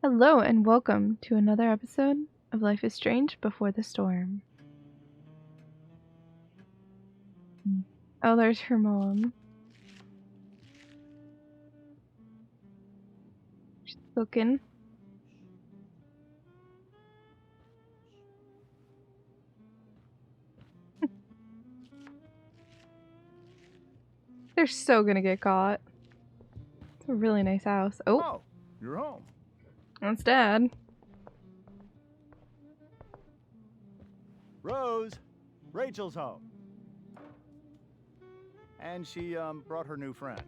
Hello and welcome to another episode of Life is Strange Before the Storm. Oh, there's her mom. She's cooking. They're so gonna get caught. It's a really nice house. Oh, you're home. That's Dad. Rose, Rachel's home. And she brought her new friend.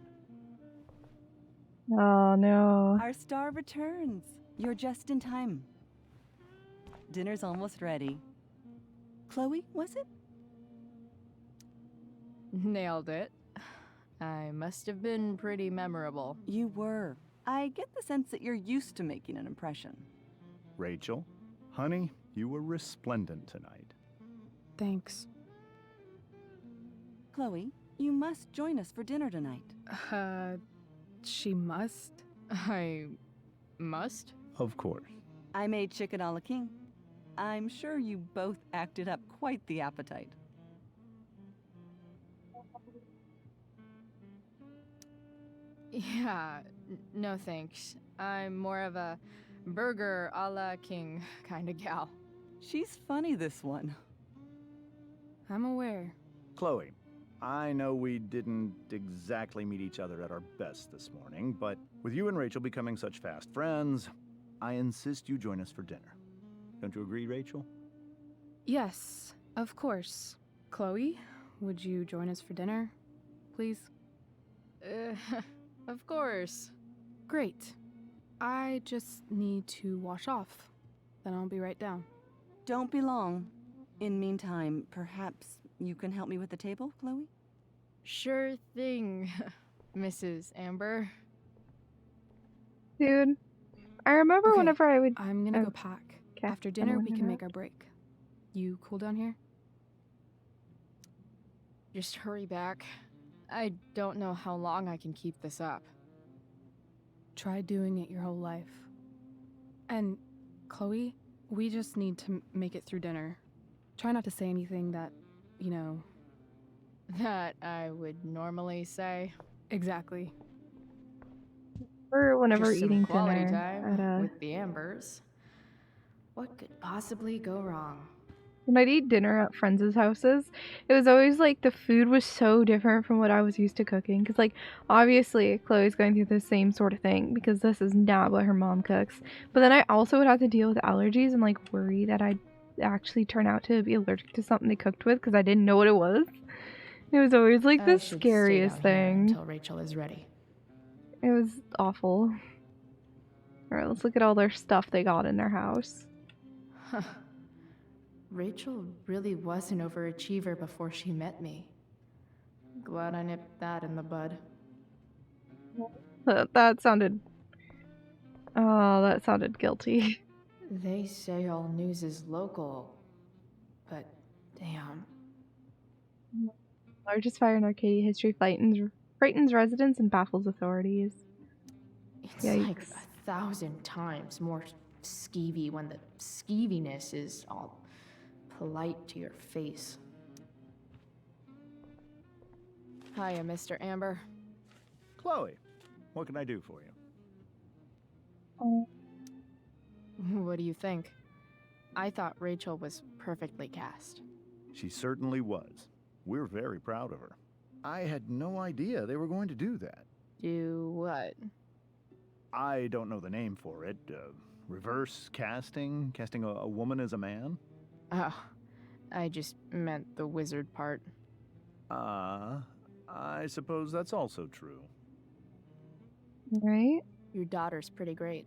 Oh no. Our star returns. You're just in time. Dinner's almost ready. Chloe, was it? Nailed it. I must have been pretty memorable. You were. I get the sense that you're used to making an impression. Rachel, honey, you were resplendent tonight. Thanks. Chloe, you must join us for dinner tonight. She must? I must? Of course. I made chicken a la king. I'm sure you both acted up quite the appetite. Yeah, no thanks. I'm more of a burger a la king kind of gal. She's funny, this one. I'm aware. Chloe, I know we didn't exactly meet each other at our best this morning, but with you and Rachel becoming such fast friends, I insist you join us for dinner. Don't you agree, Rachel? Yes, of course. Chloe, would you join us for dinner, please? Of course. Great. I just need to wash off. Then I'll be right down. Don't be long. In meantime, perhaps you can help me with the table, Chloe? Sure thing, Mrs. Amber. Dude, I remember Okay, whenever I would... I'm gonna Oh, go pack. okay. After dinner, we can interrupt. make our break. You cool down here? Just hurry back. I don't know how long I can keep this up. Try doing it your whole life. And, Chloe, we just need to make it through dinner. Try not to say anything that, you know... That I would normally say. Exactly. Or whenever Just some eating quality dinner time at with the Ambers. What could possibly go wrong? when I'd eat dinner at friends' houses, it was always like the food was so different from what I was used to cooking. Because, like, obviously, Chloe's going through the same sort of thing because this is not what her mom cooks. But then I also would have to deal with allergies and, like, worry that I'd actually turn out to be allergic to something they cooked with because I didn't know what it was. It was always like I the should scariest stay down here thing. until Rachel is ready. It was awful. Alright, let's look at all their stuff they got in their house. Huh. Rachel really was an overachiever before she met me. Glad I nipped that in the bud. That sounded... Oh, that sounded guilty. They say all news is local, but damn. Largest fire in Arcadia history frightens residents and baffles authorities. It's like Yikes. 1,000 times more skeevy when the skeeviness is all polite to your face. Hiya, Mr. Amber. Chloe, what can I do for you? What do you think? I thought Rachel was perfectly cast. She certainly was. We're very proud of her. I had no idea they were going to do that. Do what? I don't know the name for it. Reverse casting? Casting a woman as a man? Oh, I just meant the wizard part. I suppose that's also true. Right? Your daughter's pretty great.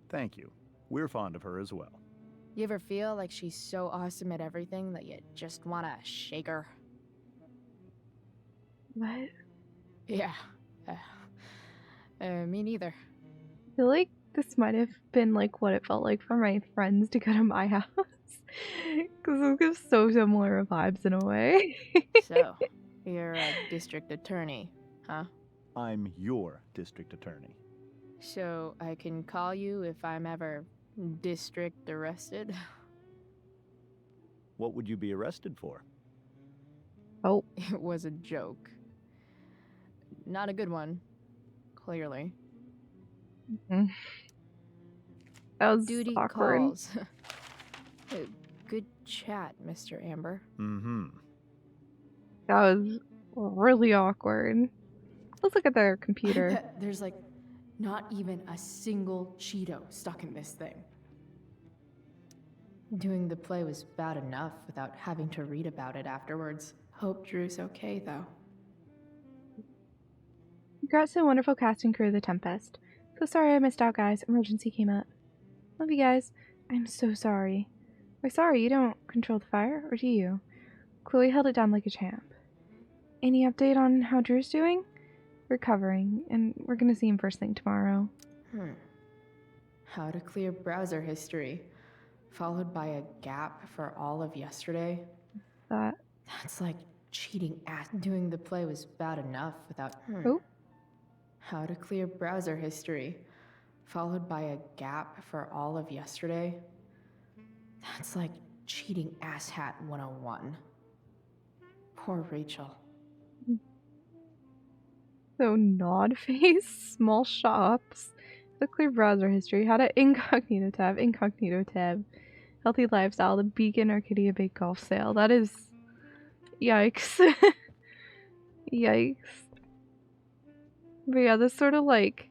Thank you. We're fond of her as well. You ever feel like she's so awesome at everything that you just want to shake her? What? Yeah. Me neither. I feel like this might have been like what it felt like for my friends to go to my house. Because it gives so similar vibes in a way. So, you're a district attorney, huh? I'm your district attorney. So I can call you if I'm ever district arrested? What would you be arrested for? Oh, It was a joke. Not a good one, clearly. mm. That was Duty awkward. calls. Good chat, Mr. Amber. Mm-hmm. That was really awkward. Let's look at their I computer. bet there's like not even a single Cheeto stuck in this thing. Doing the play was bad enough without having to read about it afterwards. Hope Drew's okay, though. Congrats to the wonderful cast and crew of The Tempest. So sorry I missed out, guys. Emergency came up. Love you guys. I'm so sorry. We're sorry you don't control the fire, or do you? Chloe held it down like a champ. Any update on how Drew's doing? Recovering, and we're gonna see him first thing tomorrow. How to clear browser history, followed by a gap for all of yesterday. That. That's like cheating ass. Doing the play was bad enough without. Oh. How to clear browser history, followed by a gap for all of yesterday. That's like cheating asshat 101. Poor Rachel. So nod face, small shops, the clear browser history, how to incognito tab, healthy lifestyle, the Beacon Arcadia Bake Golf sale. That is, yikes, yikes. But yeah, this sort of like,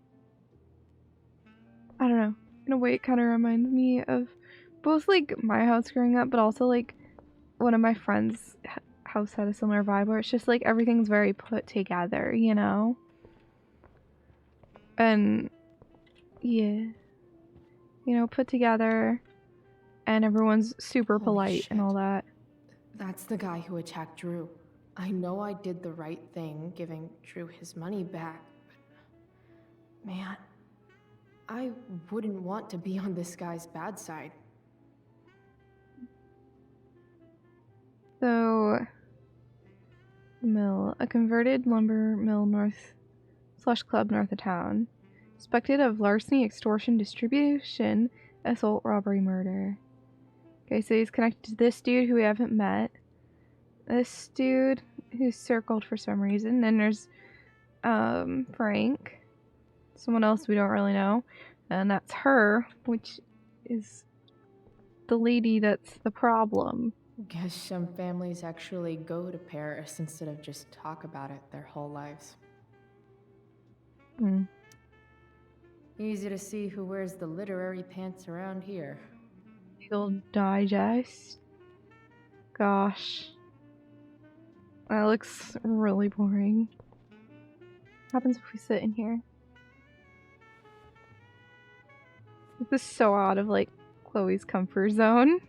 I don't know, in a way it kind of reminds me of both like my house growing up, but also like one of my friends' house had a similar vibe where it's just like everything's very put together, you know? And yeah, you know, put together, and everyone's super Holy polite shit. and all that. That's the guy who attacked Drew. I know I did the right thing giving Drew his money back, but man, I wouldn't want to be on this guy's bad side. So, mill, a converted lumber mill /club north of town. Suspected of larceny, extortion, distribution, assault, robbery, murder. Okay, so he's connected to this dude who we haven't met. This dude who's circled for some reason. And there's Frank. Someone else we don't really know. And that's her, which is the lady that's the problem. Guess some families actually go to Paris instead of just talk about it their whole lives. Easy to see who wears the literary pants around here. Legal Digest. Gosh. That looks really boring. What happens if we sit in here? This is so out of, like, Chloe's comfort zone.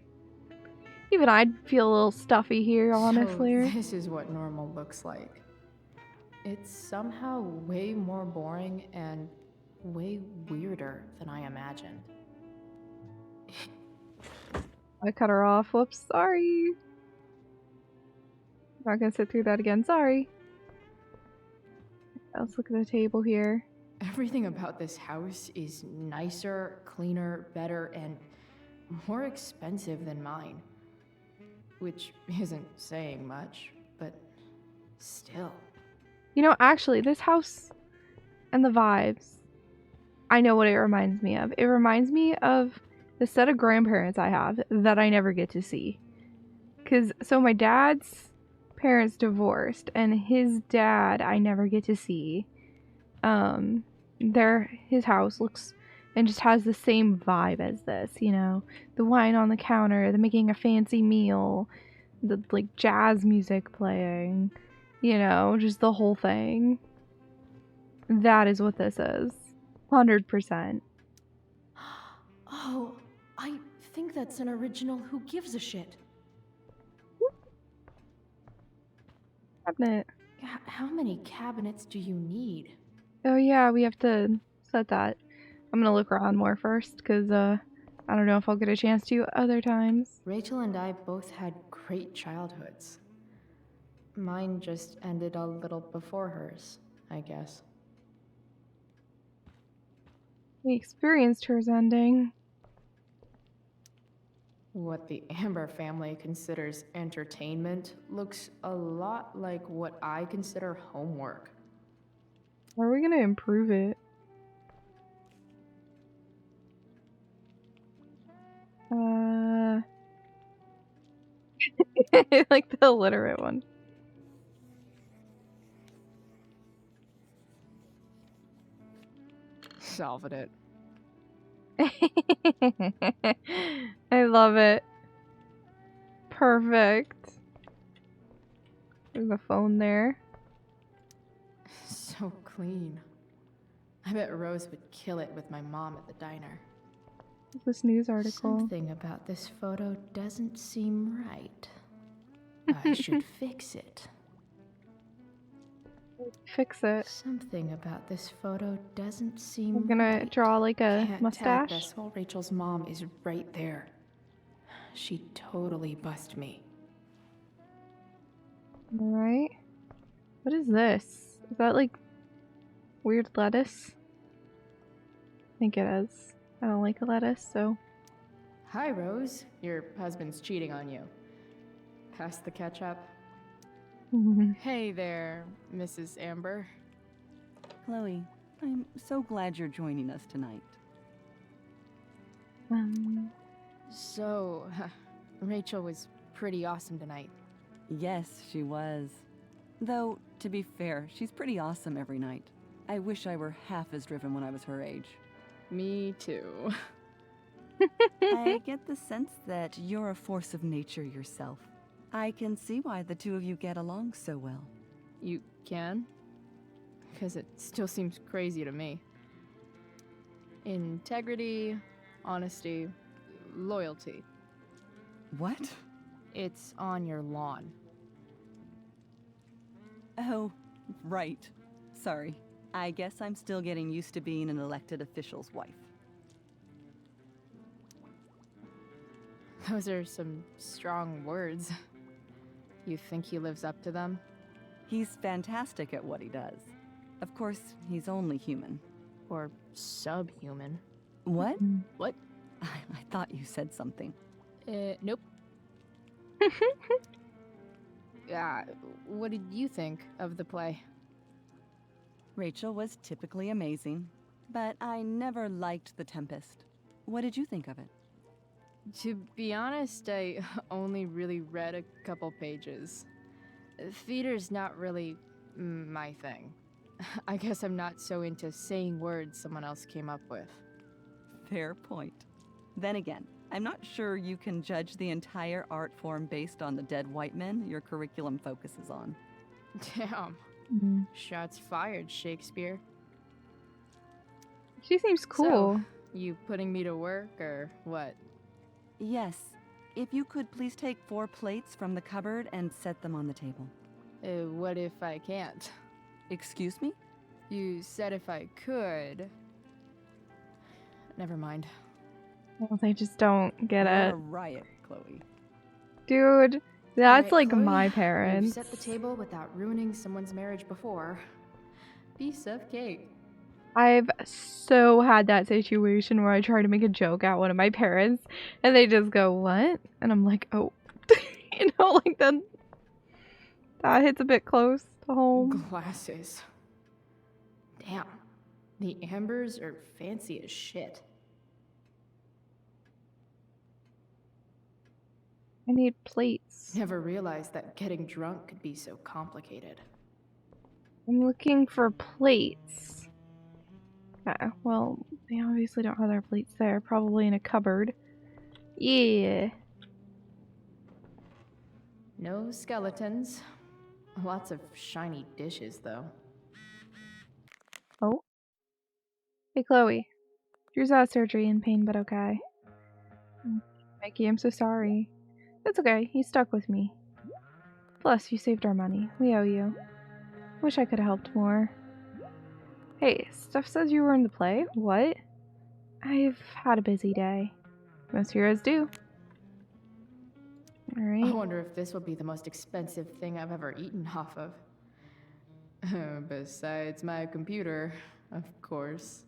Even I'd feel a little stuffy here, honestly. So this is what normal looks like. It's somehow way more boring and way weirder than I imagined. I cut her off. Whoops, sorry. Not gonna sit through that again, sorry. Let's look at the table here. Everything about this house is nicer, cleaner, better, and more expensive than mine. Which isn't saying much, but still. You know, actually, this house and the vibes, I know what it reminds me of. It reminds me of the set of grandparents I have that I never get to see. So my dad's parents divorced, and his dad I never get to see. His house looks and just has the same vibe as this, you know? The wine on the counter, the making a fancy meal, the, like, jazz music playing, you know, just the whole thing. That is what this is. 100%. Oh, I think that's an original Who Gives a Shit. Cabinet. How many cabinets do you need? Oh yeah, we have to set that. I'm gonna look around more first, because, I don't know if I'll get a chance to other times. Rachel and I both had great childhoods. Mine just ended a little before hers, I guess. We experienced hers ending. What the Amber family considers entertainment looks a lot like what I consider homework. How are we gonna improve it? I like the illiterate one. Solving it. I love it. Perfect. There's a phone there. So clean. I bet Rose would kill it with my mom at the diner. This news article. Something about this photo doesn't seem right. I should fix it. Fix it. Something about this photo doesn't seem I'm gonna right. draw like a Can't tag mustache. this while Rachel's mom is right there. She totally bust me. Alright. What is this? Is that like weird lettuce? I think it is. I don't like lettuce, so. Hi, Rose. Your husband's cheating on you. Pass the ketchup. Hey there, Mrs. Amber. Chloe, I'm so glad you're joining us tonight. So, Rachel was pretty awesome tonight. Yes, she was. Though, to be fair, she's pretty awesome every night. I wish I were half as driven when I was her age. Me too. I get the sense that you're a force of nature yourself. I can see why the two of you get along so well. You can? Because it still seems crazy to me. Integrity, honesty, loyalty. What? It's on your lawn. Oh, right. Sorry. I guess I'm still getting used to being an elected official's wife. Those are some strong words. You think he lives up to them? He's fantastic at what he does. Of course, he's only human. Or subhuman. What? What? I thought you said something. Nope. What did you think of the play? Rachel was typically amazing, but I never liked The Tempest. What did you think of it? To be honest, I only really read a couple pages. Theater's not really my thing. I guess I'm not so into saying words someone else came up with. Fair point. Then again, I'm not sure you can judge the entire art form based on the dead white men your curriculum focuses on. Damn. Shots fired, Shakespeare. She seems cool. So, you putting me to work or what? Yes. If you could please take 4 plates from the cupboard and set them on the table. What if I can't? Excuse me? You said if I could. Never mind. Well, they just don't get You're it. a riot, Chloe. Dude, that's Alright, like Chloe, my you've parents. set the table without ruining someone's marriage before. Piece of cake. I've so had that situation where I try to make a joke at one of my parents and they just go, "What?" And I'm like, "Oh." You know, like that hits a bit close to home. Glasses. Damn. The Ambers are fancy as shit. I need plates. Never realized that getting drunk could be so complicated. I'm looking for plates. Okay, well, they obviously don't have their plates there. Probably in a cupboard. Yeah. No skeletons. Lots of shiny dishes, though. Oh. Hey, Chloe. Drew's out of surgery in pain, but okay. Mikey, I'm so sorry. It's okay. He's stuck with me. Plus, you saved our money. We owe you. Wish I could have helped more. Hey, Steph says you were in the play? What? I've had a busy day. Most heroes do. I Alright. wonder if this will be the most expensive thing I've ever eaten off of. Besides my computer, of course.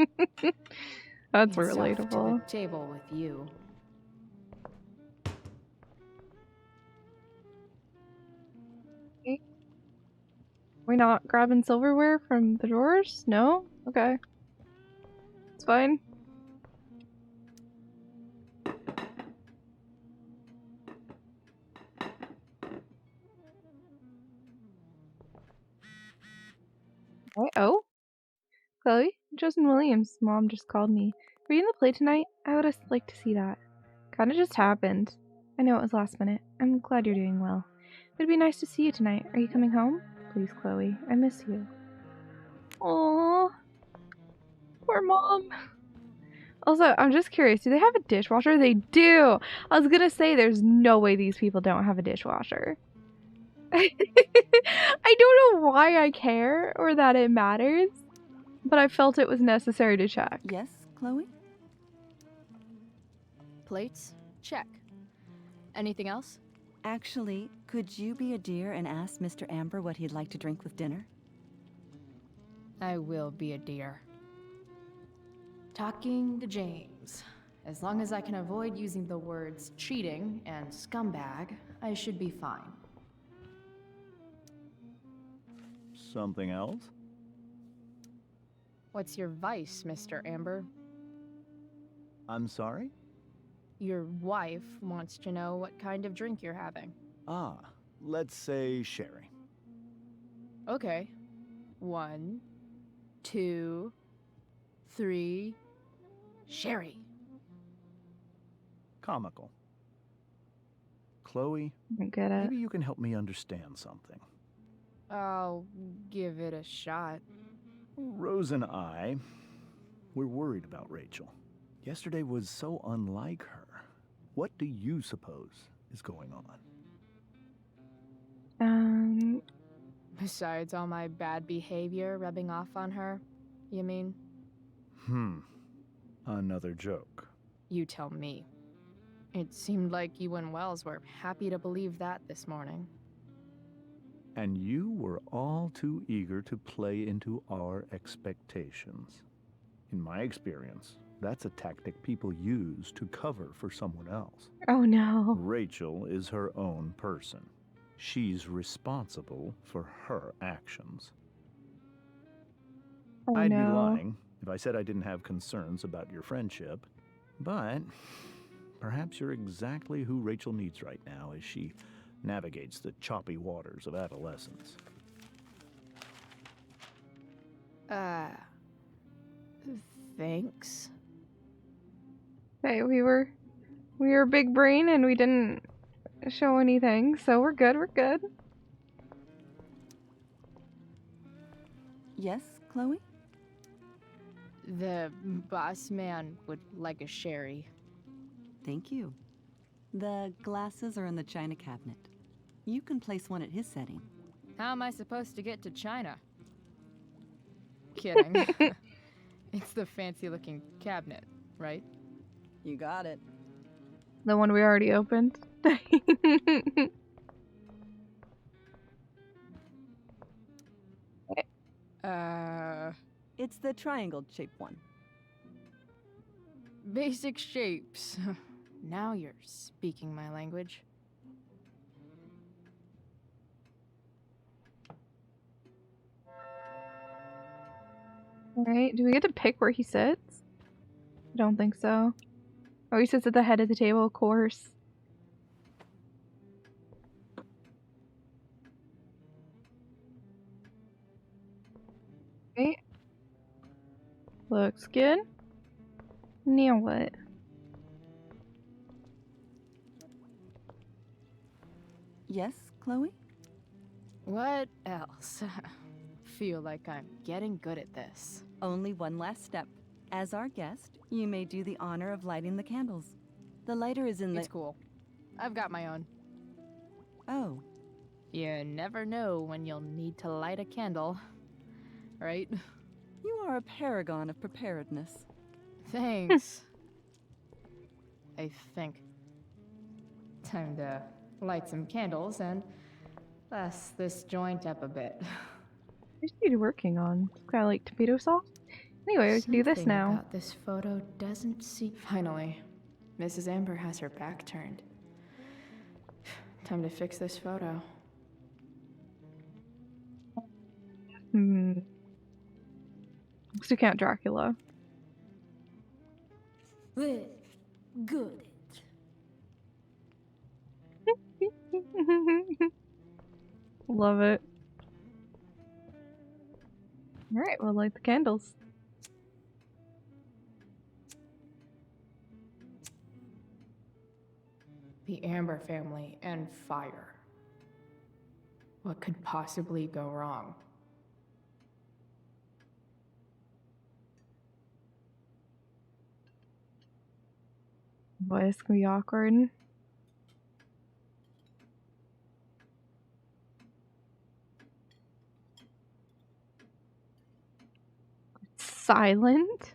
That's It's off to the relatable. table with you. We not grabbing silverware from the drawers? No? Okay. It's fine. Oh? Chloe? Justin Williams' mom just called me. Were you in the play tonight? I would have liked to see that. Kinda just happened. I know it was last minute. I'm glad you're doing well. It'd be nice to see you tonight. Are you coming home? Please, Chloe. I miss you. Aww. Poor mom. Also, I'm just curious, do they have a dishwasher? They do! I was gonna say, there's no way these people don't have a dishwasher. I don't know why I care or that it matters, but I felt it was necessary to check. Yes, Chloe? Plates? Check. Anything else? Actually, could you be a dear and ask Mr. Amber what he'd like to drink with dinner? I will be a dear. Talking to James. As long as I can avoid using the words cheating and scumbag, I should be fine. Something else? What's your vice, Mr. Amber? I'm sorry? Your wife wants to know what kind of drink you're having. Ah, let's say sherry. Okay. 1, 2, 3. Sherry. Comical. Chloe, I don't get it. maybe you can help me understand something. I'll give it a shot. Rose and I, we're worried about Rachel. Yesterday was so unlike her. What do you suppose is going on? Besides all my bad behavior rubbing off on her, you mean? Another joke. You tell me. It seemed like you and Wells were happy to believe that this morning. And you were all too eager to play into our expectations. In my experience, that's a tactic people use to cover for someone else. Oh no. Rachel is her own person. She's responsible for her actions. Oh I'd be no. lying if I said I didn't have concerns about your friendship, but perhaps you're exactly who Rachel needs right now as she navigates the choppy waters of adolescence. Thanks. Hey, we were big brain and we didn't show anything, so we're good, we're good. Yes, Chloe? The boss man would like a sherry. Thank you. The glasses are in the china cabinet. You can place one at his setting. How am I supposed to get to China? Kidding. It's the fancy-looking cabinet, right? You got it. The one we already opened. It's the triangle-shaped one. Basic shapes. Now you're speaking my language. Alright, do we get to pick where he sits? I don't think so. Oh, he sits at the head of the table, of course. Okay. Looks good. Now what? Yes, Chloe? What else? Feel like I'm getting good at this. Only one last step. As our guest, you may do the honor of lighting the candles. The lighter is in the... It's cool. I've got my own. Oh, You never know when you'll need to light a candle, right? you are a paragon of preparedness. Thanks. I think. Time to light some candles and bust this joint up a bit. What are you working on? Kind of like tomato sauce? Anyway, we can do this Something now. about this photo doesn't seem. Finally, Mrs. Amber has her back turned. Time to fix this photo. So Count Dracula. Good. Love it. Alright, we'll light the candles. The Amber family and fire. What could possibly go wrong? Boy, it's gonna be awkward. Silent?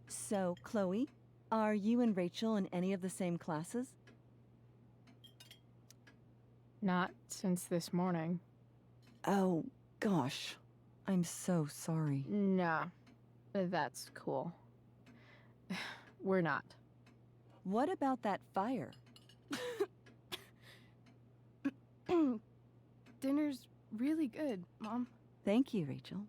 So, Chloe, are you and Rachel in any of the same classes? Not since this morning. Oh, gosh. I'm so sorry. Nah, that's cool. We're not. What about that fire? Dinner's really good, Mom. Thank you, Rachel.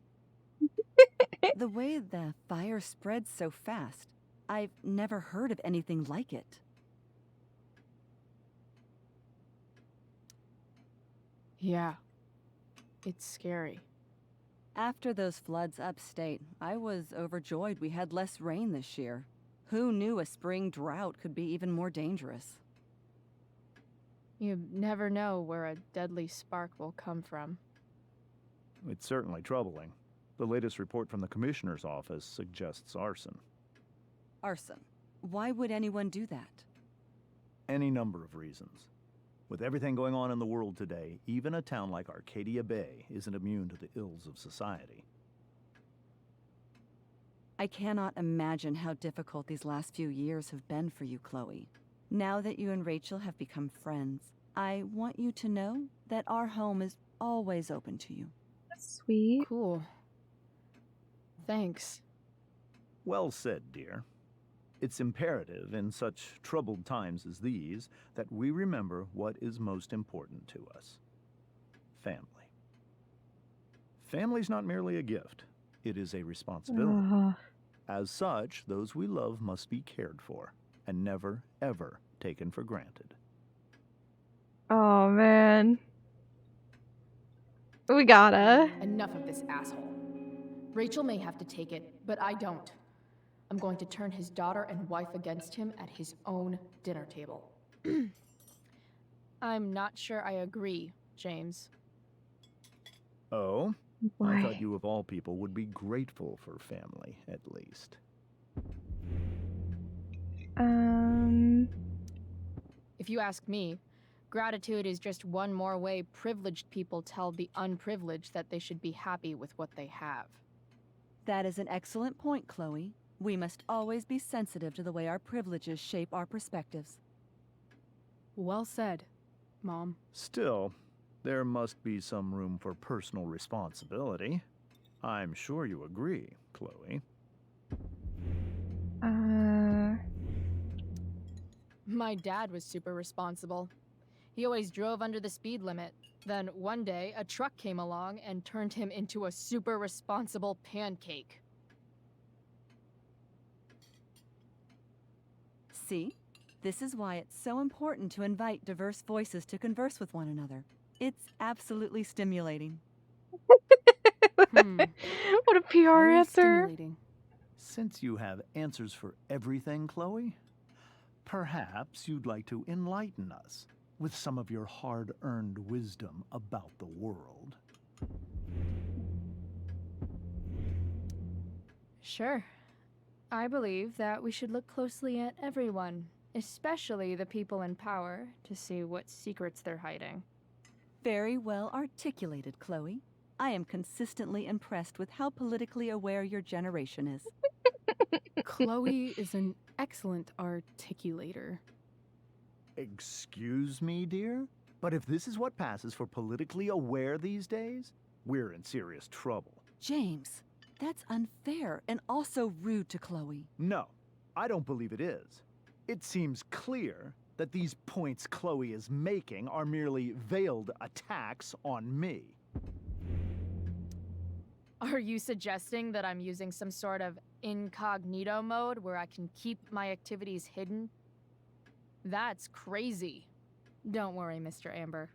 The way the fire spreads so fast, I've never heard of anything like it. Yeah. It's scary. After those floods upstate, I was overjoyed we had less rain this year. Who knew a spring drought could be even more dangerous? You never know where a deadly spark will come from. It's certainly troubling. The latest report from the Commissioner's office suggests arson. Arson. Why would anyone do that? Any number of reasons. With everything going on in the world today, even a town like Arcadia Bay isn't immune to the ills of society. I cannot imagine how difficult these last few years have been for you, Chloe. Now that you and Rachel have become friends, I want you to know that our home is always open to you. That's sweet. Cool. Thanks. Well said, dear. It's imperative in such troubled times as these that we remember what is most important to us. Family. Family's not merely a gift. It is a responsibility. As such, those we love must be cared for and never, ever taken for granted. Oh, man. We gotta. Enough of this asshole. Rachel may have to take it, but I don't. I'm going to turn his daughter and wife against him at his own dinner table. I'm not sure I agree, James. Oh? I Why? thought you of all people would be grateful for family, at least. If you ask me, gratitude is just one more way privileged people tell the unprivileged that they should be happy with what they have. That is an excellent point, Chloe. We must always be sensitive to the way our privileges shape our perspectives. Well said, Mom. Still, there must be some room for personal responsibility. I'm sure you agree, Chloe. My dad was super responsible. He always drove under the speed limit. Then one day, a truck came along and turned him into a super responsible pancake. See? This is why it's so important to invite diverse voices to converse with one another. It's absolutely stimulating. What a PR Very answer. stimulating. Since you have answers for everything, Chloe, perhaps you'd like to enlighten us with some of your hard-earned wisdom about the world. Sure. I believe that we should look closely at everyone, especially the people in power, to see what secrets they're hiding. Very well articulated, Chloe. I am consistently impressed with how politically aware your generation is. Chloe is an excellent articulator. Excuse me, dear? But if this is what passes for politically aware these days, we're in serious trouble. James, That's unfair and also rude to Chloe. No, I don't believe it is. It seems clear that these points Chloe is making are merely veiled attacks on me. Are you suggesting that I'm using some sort of incognito mode where I can keep my activities hidden? That's crazy. Don't worry, Mr. Amber.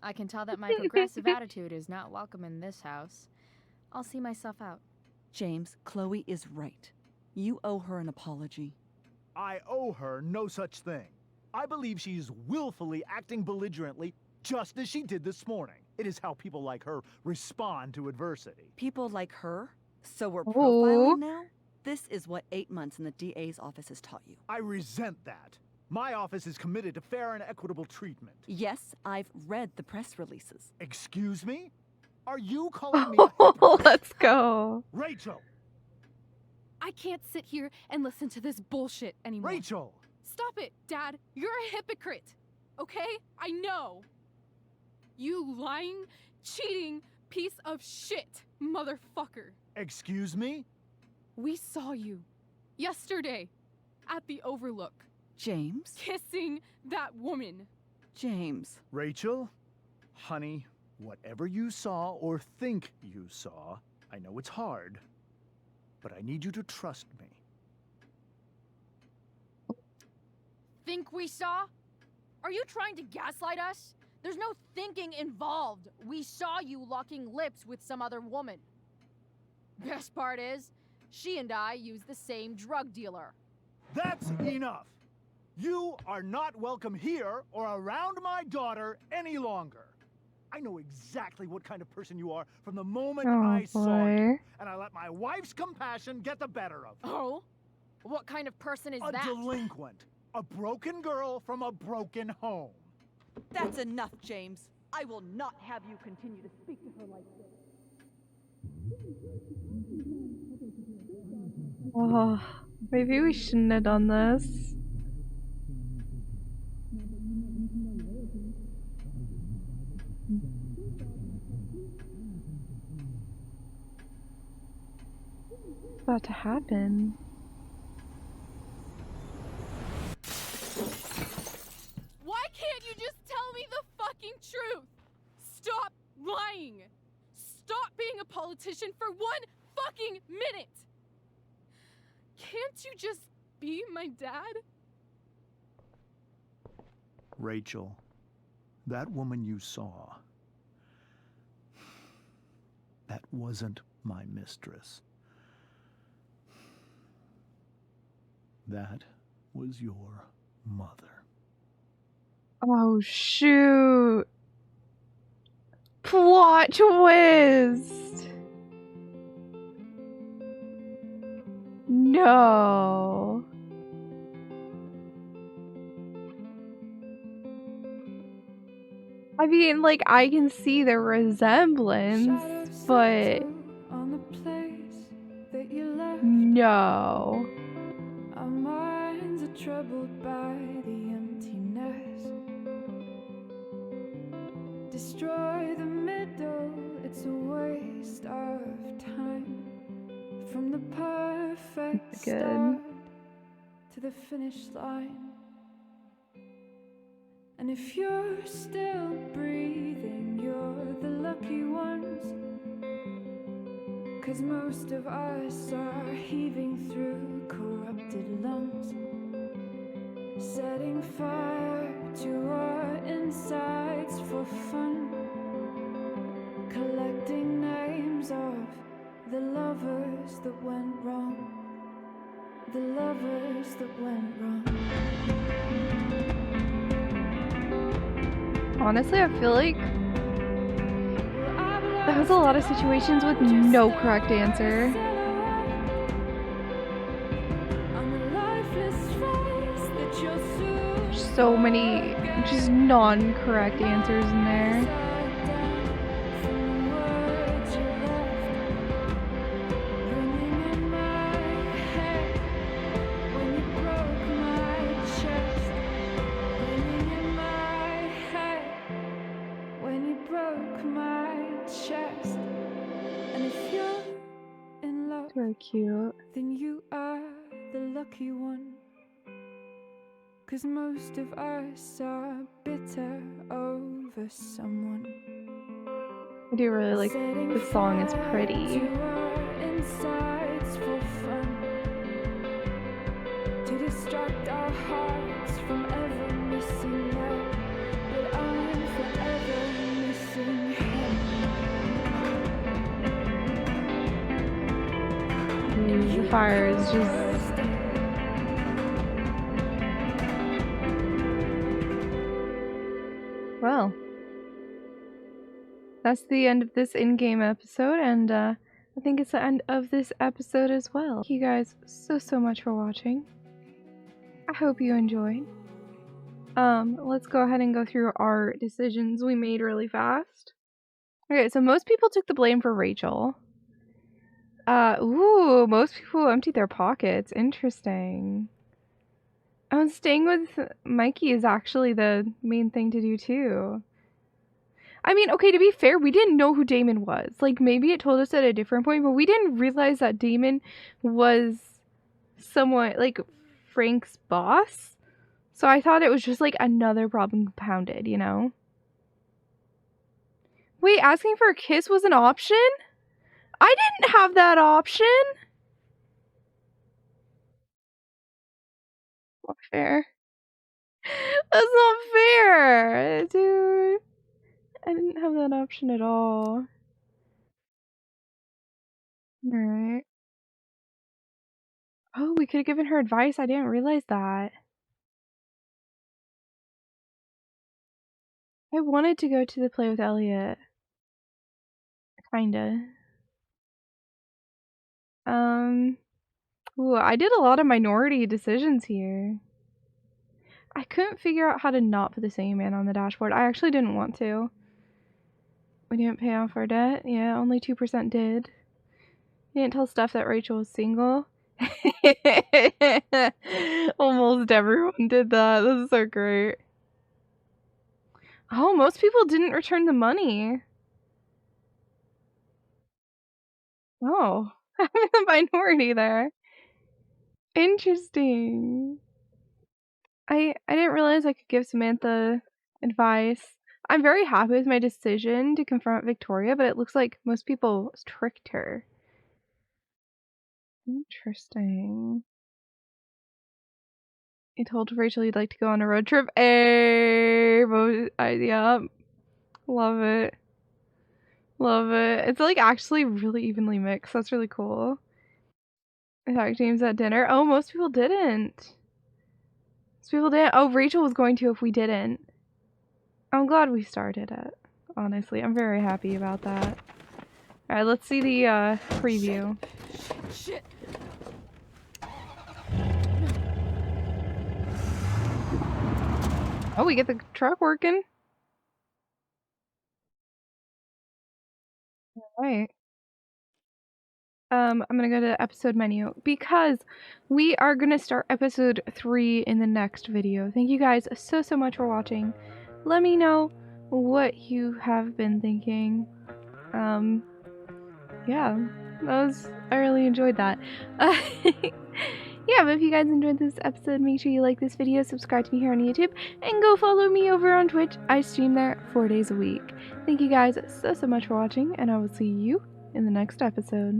I can tell that my progressive attitude is not welcome in this house. I'll see myself out. James, Chloe is right. You owe her an apology. I owe her no such thing. I believe she's willfully acting belligerently just as she did this morning. It is how people like her respond to adversity. People like her? So we're Ooh. profiling now? This is what 8 months in the DA's office has taught you. I resent that. My office is committed to fair and equitable treatment. Yes, I've read the press releases. Excuse me? Are you calling me a hypocrite? Let's go. Rachel! I can't sit here and listen to this bullshit anymore. Rachel! Stop it, Dad. You're a hypocrite. Okay? I know. You lying, cheating piece of shit, motherfucker. Excuse me? We saw you yesterday at the Overlook James? kissing that woman. James. Rachel? Honey, whatever you saw or think you saw, I know it's hard, but I need you to trust me. Think we saw? Are you trying to gaslight us? There's no thinking involved. We saw you locking lips with some other woman. Best part is, she and I use the same drug dealer. That's enough! You are not welcome here or around my daughter any longer. I know exactly what kind of person you are from the moment Oh, I saw you, boy. and I let my wife's compassion get the better of me. Oh? What kind of person is A that? delinquent. A broken girl from a broken home. That's enough, James. I will not have you continue to speak to her like this. Oh, maybe we shouldn't have done this. What's about to happen? Why can't you just tell me the fucking truth? Stop lying. Stop being a politician for 1 fucking minute. Can't you just be my dad? Rachel, that woman you saw, that wasn't my mistress. That was your mother. Oh, shoot. Plot twist. No. I mean, like, I can see the resemblance, but no. Our minds are troubled by the emptiness. Destroy the middle, it's a waste of time. From the perfect Good. start to the finish line. And if you're still breathing, you're the lucky ones. 'Cause most of us are heaving through corrupted lungs, setting fire to our insides for fun, collecting names of the lovers that went wrong, the lovers that went wrong. Honestly, I feel like there was a lot of situations with no correct answer. So many just non-correct answers in there. When you broke my chest, and if you're in love So cute. then you are the lucky one. 'Cause most of us are bitter over someone. I do really like Setting this song. It's fire pretty. to our insides for fun, to distract our hearts from ever missing love. But I'm forever missing him. The fire is just well. That's the end of this in-game episode, and I think it's the end of this episode as well. Thank you guys so much for watching. I hope you enjoyed. Let's go ahead and go through our decisions we made really fast. Okay, so most people took the blame for Rachel. Ooh, most people emptied their pockets. Interesting. Oh, staying with Mikey is actually the main thing to do too. I mean, okay, to be fair, we didn't know who Damon was. Like, maybe it told us at a different point, but we didn't realize that Damon was somewhat, like, Frank's boss. So I thought it was just, like, another problem compounded, you know? Wait, asking for a kiss was an option? I didn't have that option! Not fair. That's not fair, dude. I didn't have that option at all. Alright. Oh, we could have given her advice. I didn't realize that. I wanted to go to the play with Elliot. Kinda. Ooh, I did a lot of minority decisions here. I couldn't figure out how to not put the same man on the dashboard. I actually didn't want to. We didn't pay off our debt. Yeah, only 2% did. You didn't tell Steph that Rachel was single. Almost everyone did that. This is so great. Oh, most people didn't return the money. Oh, I'm in the minority there. Interesting. I didn't realize I could give Samantha advice. I'm very happy with my decision to confront Victoria, but it looks like most people tricked her. Interesting. I told Rachel you'd like to go on a road trip. Hey, yeah, love it. Love it. It's like actually really evenly mixed. That's really cool. I talked James at dinner. Oh, most people didn't. Most people didn't. Oh, Rachel was going to if we didn't. I'm glad we started it. Honestly, I'm very happy about that. Alright, let's see the preview. Shit. Oh, we get the truck working. Alright. I'm gonna go to episode menu because we are gonna start episode 3 in the next video. Thank you guys so much for watching. Let me know what you have been thinking. Yeah, I really enjoyed that. Yeah, but if you guys enjoyed this episode, make sure you like this video, subscribe to me here on YouTube, and go follow me over on Twitch. I stream there 4 days a week. Thank you guys so much for watching, and I will see you in the next episode.